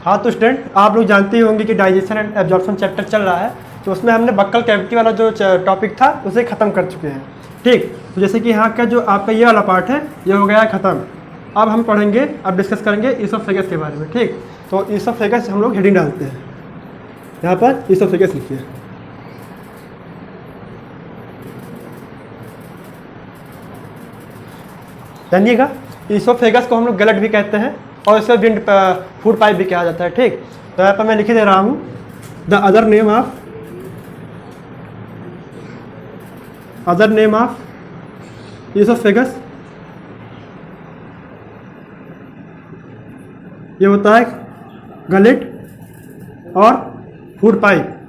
हाँ तो स्टूडेंट, आप लोग जानते ही होंगे कि डाइजेशन एंड एब्जॉर्प्शन चैप्टर चल रहा है, तो उसमें हमने बक्कल कैविटी वाला जो टॉपिक था उसे ख़त्म कर चुके हैं। ठीक, तो जैसे कि यहाँ का जो आपका ये वाला पार्ट है ये हो गया ख़त्म। अब हम पढ़ेंगे, अब डिस्कस करेंगे ईसोफेगस के बारे में। ठीक, तो ईसोफेगस हम लोग हेडिंग डालते हैं, यहाँ पर ईसोफेगस लिखिए। जानिएगा, ईसोफेगस को हम लोग गलट भी कहते हैं और इसे विंड फूड पाइप भी कहा जाता है। ठीक, तो यहाँ पर मैं लिखे दे रहा हूँ the other name of oesophagus, ये होता है गलेट और फूड पाइप।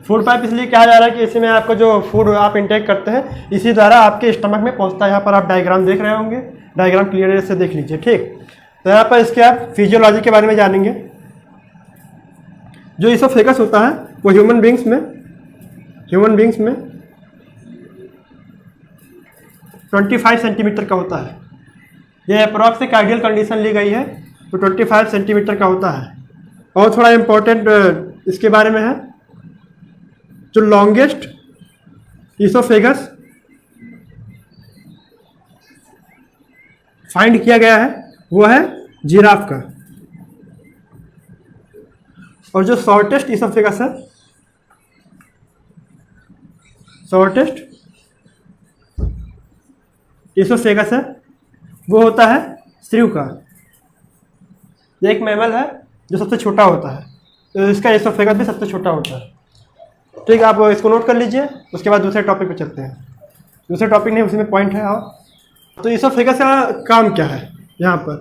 फूड पाइप इसलिए कहा जा रहा है कि इसी में आपका जो फूड आप इंटेक करते हैं इसी द्वारा आपके स्टमक में पहुंचता है। यहाँ पर आप डायग्राम देख रहे होंगे, डायग्राम क्लियर से देख लीजिए। ठीक, तो यहाँ पर इसके आप फिजियोलॉजी के बारे में जानेंगे। जो ईसोफेगस होता है वो ह्यूमन बींग्स में 25 सेंटीमीटर का होता है। ये अप्रॉक्स एक आइडियल कंडीशन ली गई है, तो 25 सेंटीमीटर का होता है। और थोड़ा इम्पोर्टेंट इसके बारे में है, जो लॉन्गेस्ट ईसोफेगस फाइंड किया गया है वो है जिराफ का, और जो शॉर्टेस्ट ईसोफेगस है, शॉर्टेस्ट ईसोफेगस है वो होता है श्रीव का। ये एक मैमल है जो सबसे छोटा होता है, तो इसका ईसोफेगस भी सबसे छोटा होता है। ठीक, आप इसको नोट कर लीजिए, उसके बाद दूसरे टॉपिक पे चलते हैं। दूसरे टॉपिक नहीं, उसमें पॉइंट है। आओ, तो ईसोफेगस का काम क्या है यहाँ पर?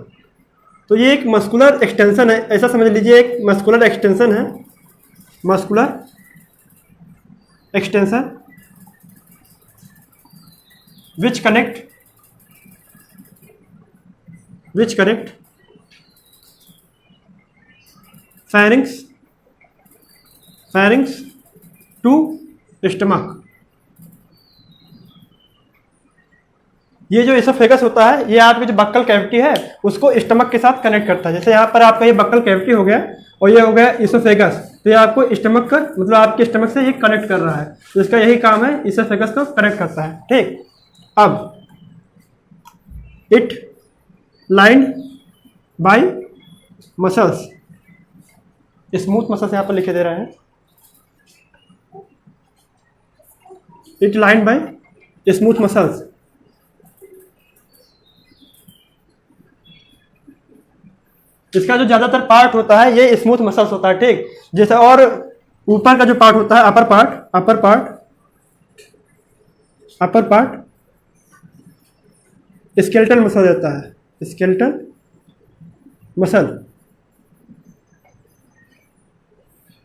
तो ये एक मस्कुलर एक्सटेंशन है, ऐसा समझ लीजिए, एक मस्कुलर एक्सटेंशन है, muscular extension which connect pharynx to stomach. ये जो ईसोफेगस होता है ये आपकी जो बक्कल कैविटी है उसको स्टमक के साथ कनेक्ट करता है। जैसे यहाँ पर आपका ये बक्कल कैविटी हो गया और ये हो गया ईसोफेगस, तो ये आपको स्टमक का मतलब आपके स्टमक से ये कनेक्ट कर रहा है, तो इसका यही काम है, ईसोफेगस को कनेक्ट करता है। ठीक, अब it lined by muscles, smooth muscles यहाँ पर लिखे दे रहे हैं, it lined by smooth muscles. इसका जो ज्यादातर पार्ट होता है ये स्मूथ मसल्स होता है। ठीक, जैसे और ऊपर का जो पार्ट होता है अपर पार्ट स्केलेटल मसल रहता है, स्केलेटल मसल।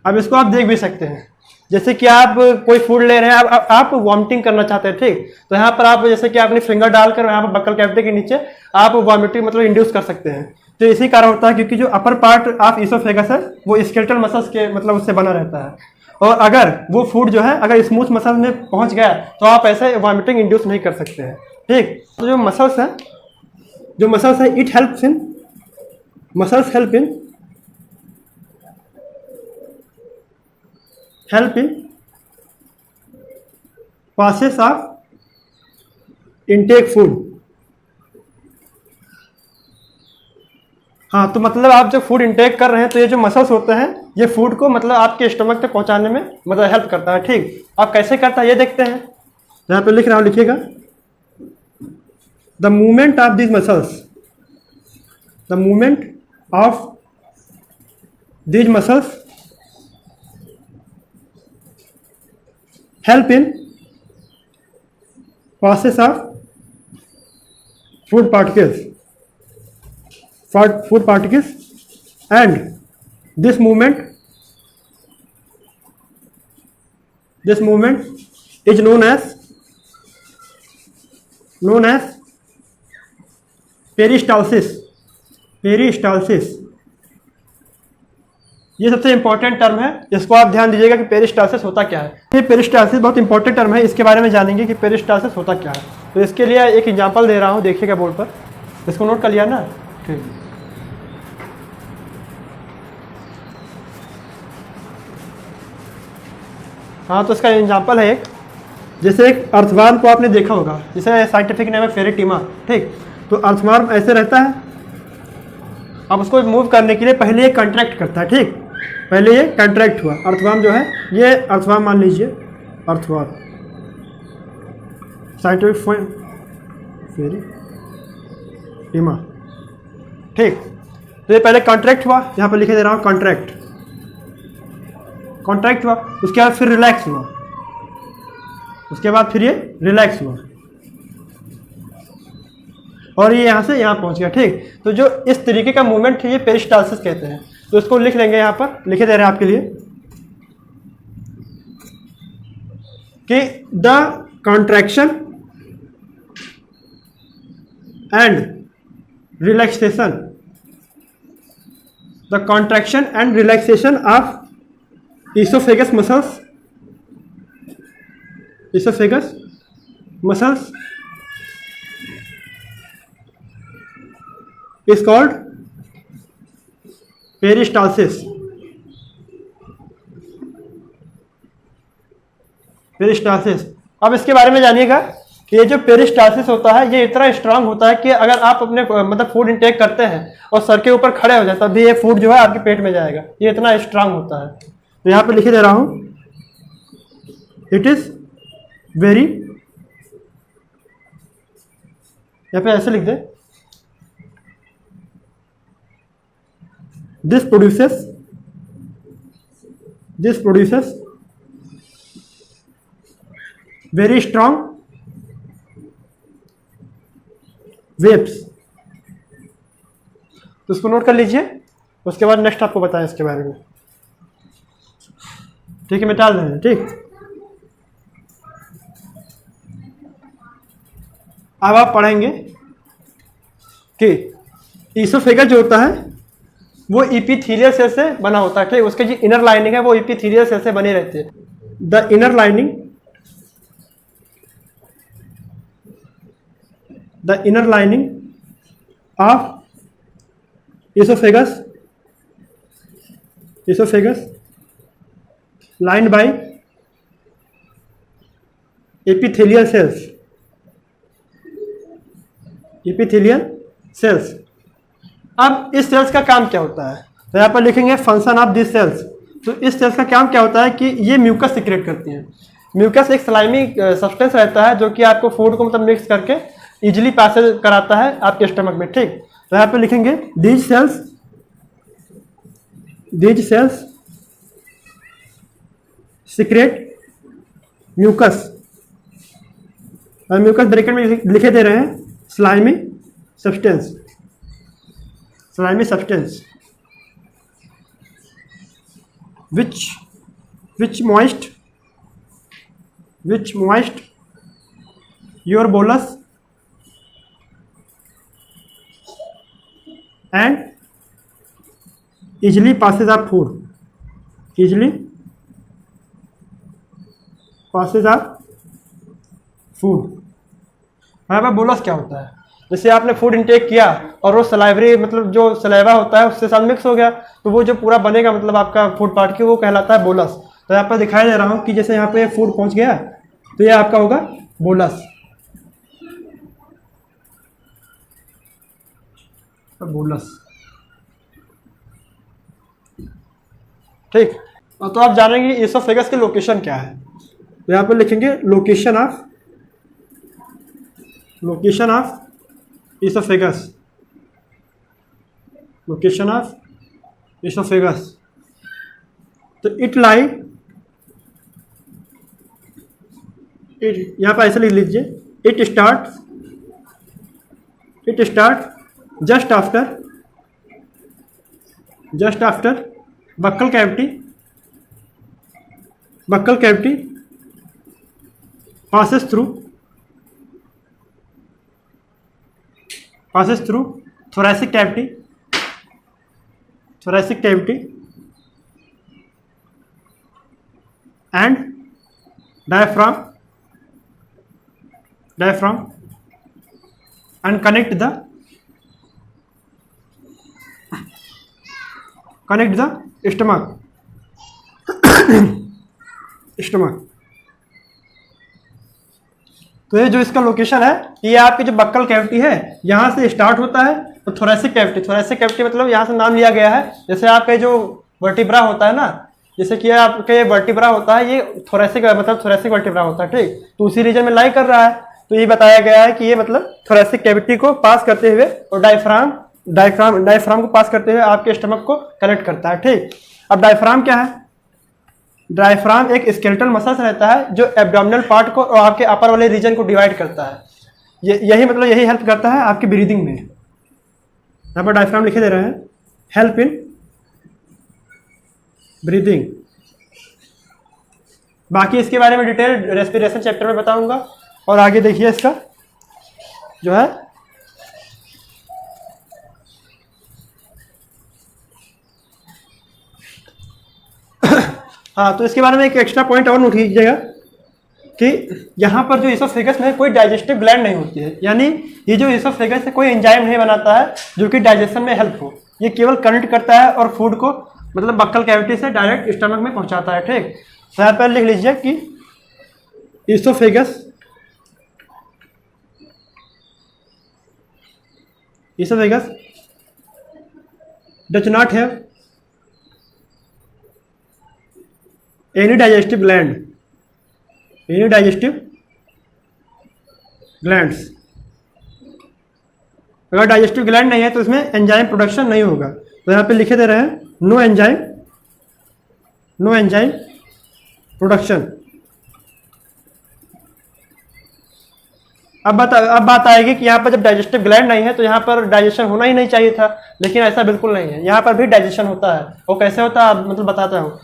अब इसको आप देख भी सकते हैं, जैसे कि आप कोई फूड ले रहे हैं, आप वॉमिटिंग करना चाहते हैं। ठीक, तो यहाँ पर आप जैसे कि अपनी फिंगर डालकर यहाँ पर बक्कल कैविटी के नीचे आप वॉमिटिंग मतलब इंड्यूस कर सकते हैं। तो इसी कारण होता है क्योंकि जो अपर पार्ट ऑफ ईसोफेगस है वो स्केलेटल मसल्स के मतलब उससे बना रहता है, और अगर वो फूड जो है अगर स्मूथ मसल में पहुंच गया तो आप ऐसे वॉमिटिंग इंड्यूस नहीं कर सकते हैं। ठीक, तो जो मसल्स है it helps in process of intake food. हाँ, तो मतलब आप जब फूड इंटेक कर रहे हैं तो ये जो मसल्स होते हैं ये फूड को मतलब आपके स्टमक तक पहुंचाने में मतलब हेल्प करता है। ठीक, आप कैसे करता है ये देखते हैं, यहाँ पे लिख रहा हूँ, लिखिएगा, the movement of these muscles help in process of food particles and this movement is known as peristalsis। ये सबसे इंपॉर्टेंट टर्म है, इसको आप ध्यान दीजिएगा कि पेरिस्टाल्सिस होता क्या है। ये पेरिस्टाल्सिस बहुत इंपॉर्टेंट टर्म है, इसके बारे में जानेंगे कि पेरिस्टाल्सिस होता क्या है। तो इसके लिए एक एग्जांपल दे रहा हूँ, देखिएगा बोर्ड पर, इसको नोट कर लिया ना। ठीक। हाँ, तो इसका एग्जाम्पल है एक, जैसे एक अर्थवर्म को आपने देखा होगा, जिसे साइंटिफिक नेम है फेरेटिमा। ठीक, तो अर्थवर्म ऐसे रहता है। अब उसको मूव करने के लिए पहले ये कंट्रैक्ट करता है। ठीक, पहले ये कंट्रैक्ट हुआ अर्थवर्म जो है, ये अर्थवर्म मान लीजिए, अर्थवर्म साइंटिफिक फेरेटिमा। ठीक, तो ये पहले कॉन्ट्रैक्ट हुआ, यहाँ पर लिखे दे रहा हूँ कॉन्ट्रैक्ट, कॉन्ट्रैक्ट हुआ, उसके बाद फिर रिलैक्स हुआ, उसके बाद फिर ये रिलैक्स हुआ और ये यहाँ से यहाँ पहुँच गया। ठीक, तो जो इस तरीके का मूवमेंट है ये पेरिस्टाल्सिस कहते हैं। तो इसको लिख लेंगे, यहाँ पर लिखे दे रहे हैं आपके लिए कि the contraction and relaxation, the contraction and relaxation of oesophagus muscles, oesophagus muscles is called peristalsis। Peristalsis. अब इसके बारे में जानिएगा कि ये जो पेरिस्टाल्सिस होता है ये इतना स्ट्रांग होता है कि अगर आप अपने मतलब फूड इंटेक करते हैं और सर के ऊपर खड़े हो जाए तब भी ये फूड जो है आपके पेट में जाएगा, ये इतना स्ट्रांग होता है। तो यहाँ पे लिखे दे रहा हूँ, इट इज वेरी, यहाँ पे ऐसे लिख दे, this produces very strong waves। तो इसको नोट कर लीजिए, उसके बाद नेक्स्ट आपको बताएं इसके बारे में। ठीक है, मिटा दें। ठीक, अब आप पढ़ेंगे कि इसोफेगस जो होता है वो इपीथीलियल सेल से बना होता है। ठीक, उसके जो इनर लाइनिंग है वो इपीथीलियल सेल से बनी रहती है। The inner lining of oesophagus lined by epithelial cells. अब इस सेल्स का काम क्या होता है, तो यहाँ पर लिखेंगे फंक्शन ऑफ दिस सेल्स। तो इस सेल्स का काम क्या होता है कि ये म्यूकस सिक्रेट करती हैं। म्यूकस एक स्लाइमी सब्सटेंस रहता है जो कि आपको फूड को मतलब मिक्स करके इजीली पैसेज कराता है आपके स्टमक में। ठीक, तो यहाँ पे लिखेंगे दीज सेल्स सिक्रेट म्यूकस, और म्यूकस ब्रैकेट में लिखे दे रहे हैं slimy substance which moist your bolus and easily passes up food, यहाँ पर बोलस क्या होता है, जैसे आपने फूड इंटेक किया और वो सलाइवरी मतलब जो सलाइवा होता है उसके साथ मिक्स हो गया, तो वो जो पूरा बनेगा मतलब आपका फूड पार्ट की, वो कहलाता है बोलस। तो यहाँ पर दिखाई दे रहा हूँ कि जैसे यहाँ पे फूड पहुँच गया तो ये आपका होगा बोलस। ठीक, तो आप जानेंगे इसोफेगस की लोकेशन क्या है। तो यहाँ पर लिखेंगे लोकेशन ऑफ इसोफेगस, तो इट लाई, यहाँ पर ऐसे लिख लीजिए, it start just after buccal cavity passes through thoracic cavity and diaphragm and connect the connect the stomach stomach. तो ये जो इसका लोकेशन है, ये आपकी जो बक्कल कैविटी है यहाँ से स्टार्ट होता है। तो थोरेसिक कैविटी मतलब यहाँ से नाम लिया गया है। जैसे आपका जो वर्टिब्रा होता है ना, जैसे कि आपके वर्टिब्रा होता है, ये थोरेसिक मतलब थोरेसिक वर्टिब्रा होता है, ठीक। तो उसी रीजन में लाई कर रहा है। तो ये बताया गया है कि ये मतलब थोरेसिक कैविटी को पास करते हुए और डायफ्राम को पास करते हुए आपके स्टमक को कनेक्ट करता है, ठीक। अब डायफ्राम क्या है? डायफ्राम एक स्केलेटल मसल्स रहता है जो एब्डोमिनल पार्ट को और आपके अपर वाले रीजन को डिवाइड करता है। यही हेल्प करता है आपकी ब्रीदिंग में। यहाँ पर डायफ्राम लिखे दे रहे हैं, हेल्प इन ब्रीदिंग। बाकी इसके बारे में डिटेल रेस्पिरेशन चैप्टर में बताऊंगा। और आगे देखिए इसका जो है हाँ, तो इसके बारे में एक एक्स्ट्रा पॉइंट और नोट कीजिएगा कि यहाँ पर जो इसोफेगस में कोई डाइजेस्टिव ग्लैंड नहीं होती है, यानी ये जो इसोफेगस है कोई एंजाइम नहीं बनाता है जो कि डाइजेशन में हेल्प हो। ये केवल कनेक्ट करता है और फूड को मतलब बक्कल कैविटी से डायरेक्ट स्टमक में पहुँचाता है, ठीक। तो यहाँ पर लिख लीजिए कि oesophagus does not have any digestive glands. अगर डाइजेस्टिव ग्लैंड नहीं है तो इसमें एंजाइम प्रोडक्शन नहीं होगा। तो यहाँ पे लिखे दे रहे हैं नो एंजाइम प्रोडक्शन। अब बात आएगी कि यहाँ पर जब डाइजेस्टिव ग्लैंड नहीं है तो यहाँ पर डाइजेशन होना ही नहीं चाहिए था, लेकिन ऐसा बिल्कुल नहीं है। यहाँ पर भी डाइजेशन होता है। वो कैसे होता है मतलब बताता हूँ।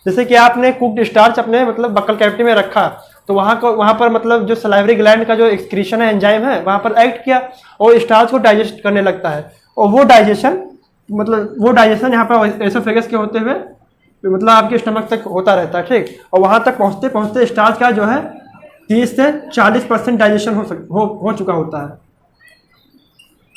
जैसे कि आपने कुक्ड स्टार्च अपने मतलब बक्कल कैविटी में रखा, तो वहाँ पर मतलब जो सलाइवरी ग्लैंड का जो एक्सक्रीशन है, एंजाइम है, वहाँ पर एक्ट किया और स्टार्च को डाइजेस्ट करने लगता है। और वो डाइजेशन यहाँ पर एसोफेगस के होते हुए मतलब आपके स्टमक तक होता रहता है, ठीक। और वहाँ तक पहुँचते पहुँचते स्टार्च का जो है 30 से 40% डाइजेशन हो चुका होता है।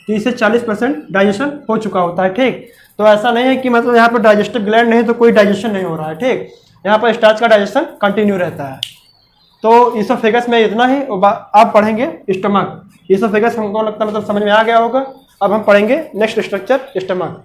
30 से 40% डाइजेशन हो चुका होता है, ठीक। तो ऐसा नहीं है कि मतलब यहाँ पर डाइजेस्टिव ग्लैंड नहीं तो कोई डाइजेशन नहीं हो रहा है, ठीक। यहाँ पर स्टार्च का डाइजेशन कंटिन्यू रहता है। तो इसोफेगस में इतना ही। आप पढ़ेंगे स्टमक। इसोफेगस हमको लगता है मतलब समझ में आ गया होगा। अब हम पढ़ेंगे नेक्स्ट स्ट्रक्चर स्टमक।